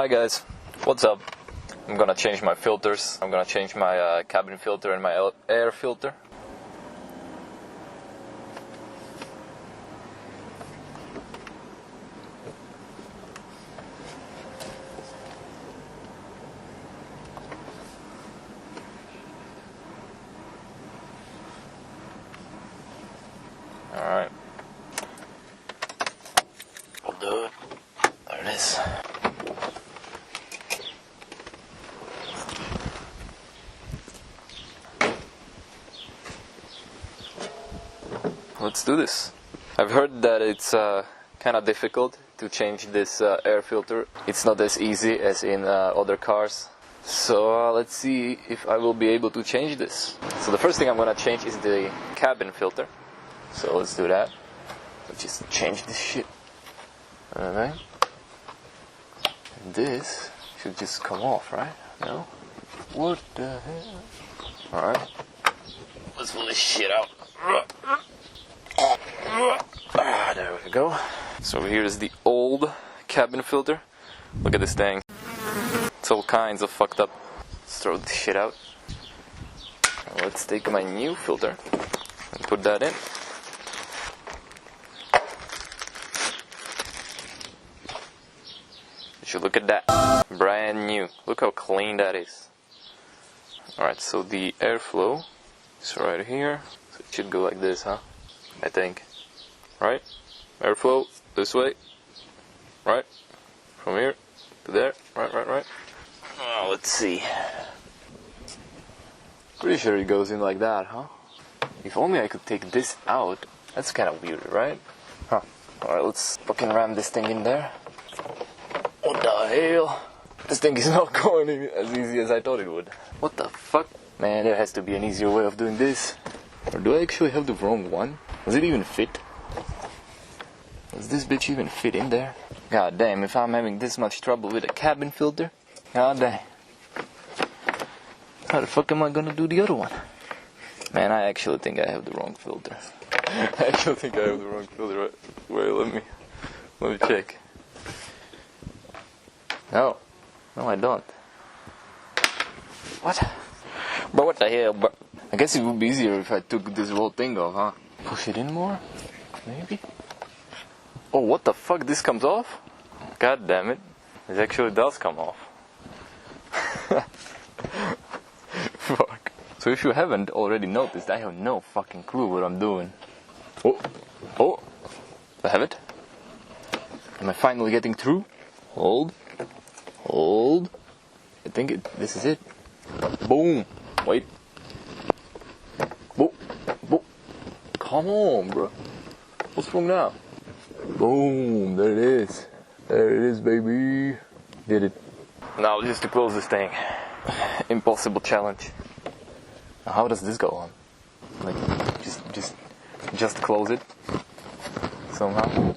Hi guys, what's up? I'm gonna change my filters. I'm gonna change my cabin filter and my air filter. Alright. We'll do it. There it is. Let's do this. I've heard that it's kind of difficult to change this air filter. It's not as easy as in other cars. So let's see if I will be able to change this. So the first thing I'm gonna change is the cabin filter. So let's do that. Let's just change this shit. Alright. This should just come off, right? No? What the hell? Alright. Let's pull this shit out. There we go. So here's the old cabin filter. Look at this thing. It's all kinds of fucked up. Let's throw this shit out. Now let's take my new filter and put that in. You should look at that. Brand new. Look how clean that is. Alright, so the airflow is right here. So it should go like this, huh? I think. Right? Airflow this way. Right? From here to there. Right. Oh, let's see. Pretty sure it goes in like that, huh? If only I could take this out. That's kind of weird, right? Huh. Alright, let's fucking ram this thing in there. What the hell? This thing is not going in as easy as I thought it would. What the fuck? Man, there has to be an easier way of doing this. Or do I actually have the wrong one? Does it even fit? Does this bitch even fit in there? God damn, if I'm having this much trouble with a cabin filter, god damn. How the fuck am I gonna do the other one? Man, I actually think I have the wrong filter. I actually think I have the wrong filter. Right? Wait, let me check. No, I don't. What? But what the hell, bro? I guess it would be easier if I took this whole thing off, huh? Push it in more? Maybe? Oh, what the fuck? This comes off? God damn it. It actually does come off. Fuck. So if you haven't already noticed, I have no fucking clue what I'm doing. Oh. I have it. Am I finally getting through? Hold. I think this is it. Boom. Wait. Boom. Come on, bro. What's wrong now? Boom. There it is, baby. Did it. Now just to close this thing. Impossible challenge. Now how does this go on? Like, just close it. Somehow.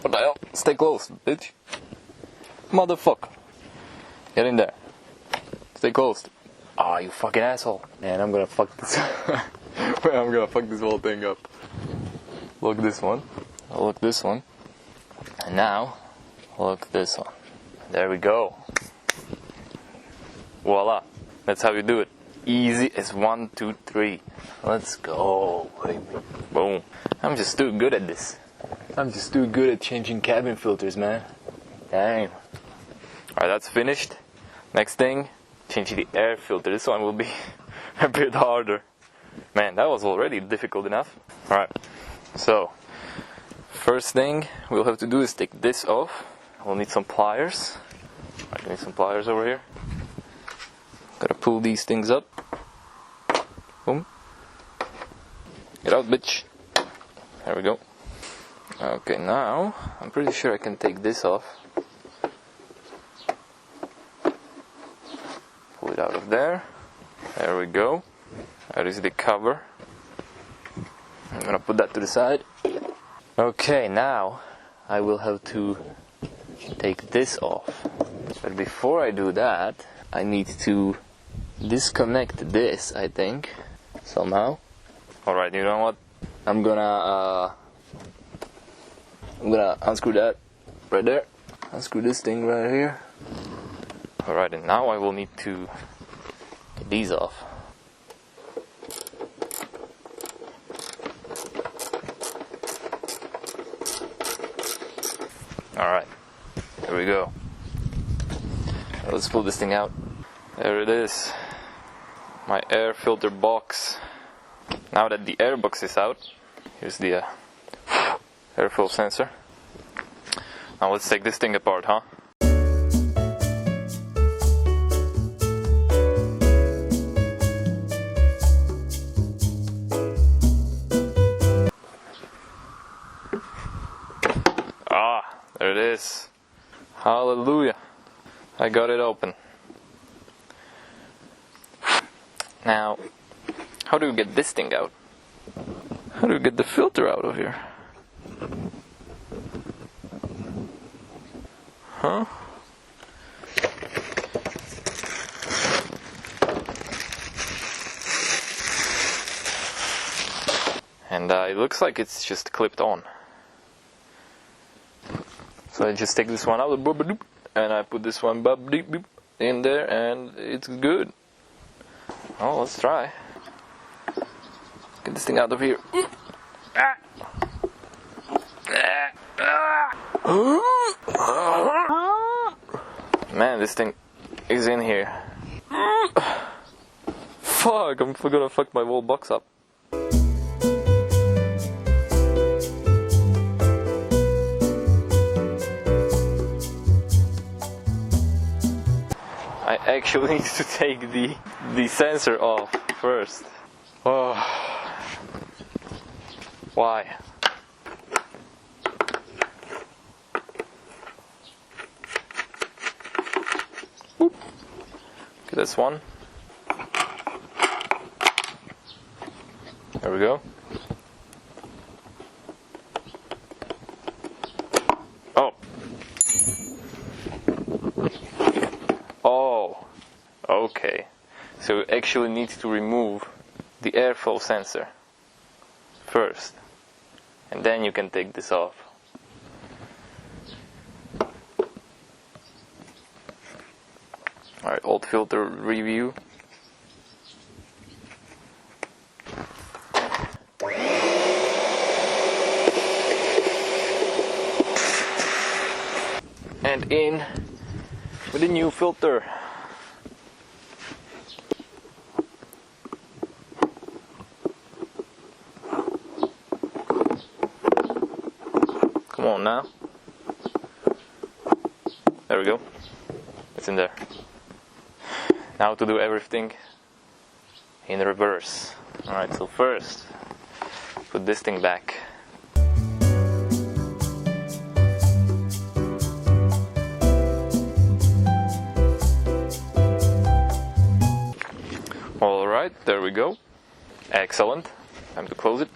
What the hell? Stay close, bitch. Motherfucker. Get in there. Stay closed. Ah, you fucking asshole. Man, I'm gonna fuck this. I'm gonna fuck this whole thing up. Look this one. Look this one. And now, look this one. There we go. Voila. That's how you do it. Easy as 1, 2, 3. Let's go, baby. Boom. I'm just too good at this. I'm just too good at changing cabin filters, man. Damn. Alright, that's finished. Next thing, change the air filter. This one will be a bit harder. Man, that was already difficult enough. Alright, so first thing we'll have to do is take this off. We'll need some pliers. I need some pliers over here. Gotta pull these things up. Boom. Get out, bitch. There we go. Okay, now I'm pretty sure I can take this off. Pull it out of there. There we go. That is the cover. I'm gonna put that to the side. Okay, now I will have to take this off. But before I do that, I need to disconnect this, I think, somehow. Alright, you know what? I'm gonna unscrew that right there. Unscrew this thing right here. Alright, and now I will need to get these off. Alright, here we go. Let's pull this thing out. There it is. My air filter box. Now that the air box is out, here's the airflow sensor. Now let's take this thing apart, huh? Ah, there it is. Hallelujah. I got it open. Now, how do we get this thing out? How do we get the filter out of here? Huh? And it looks like it's just clipped on. So I just take this one out, and I put this one in there, and it's good. Oh, let's try. Get this thing out of here. Man, this thing is in here. Fuck, I'm gonna fuck my whole box up. I actually need to take the sensor off first. Oh. Why? Boop. Okay, that's one. There we go. Oh. Oh. Okay. So you actually need to remove the airflow sensor first, and then you can take this off. Alright, old filter review. And in with a new filter. Come on now. There we go. It's in there. Now to do everything in reverse. Alright, so first, put this thing back. Alright, there we go. Excellent. Time to close it.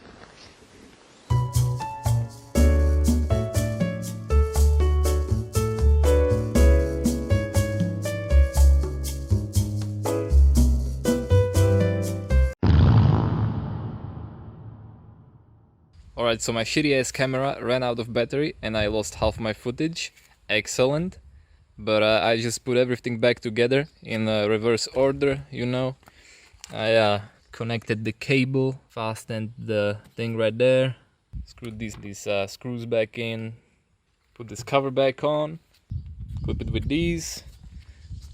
Alright, so my shitty ass camera ran out of battery and I lost half my footage. Excellent. But I just put everything back together in reverse order, you know. I connected the cable, fastened the thing right there, screwed these screws back in, put this cover back on, clip it with these,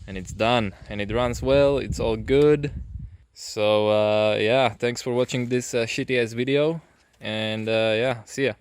and it's done. And it runs well, it's all good. So yeah, thanks for watching this shitty ass video. And yeah, see ya.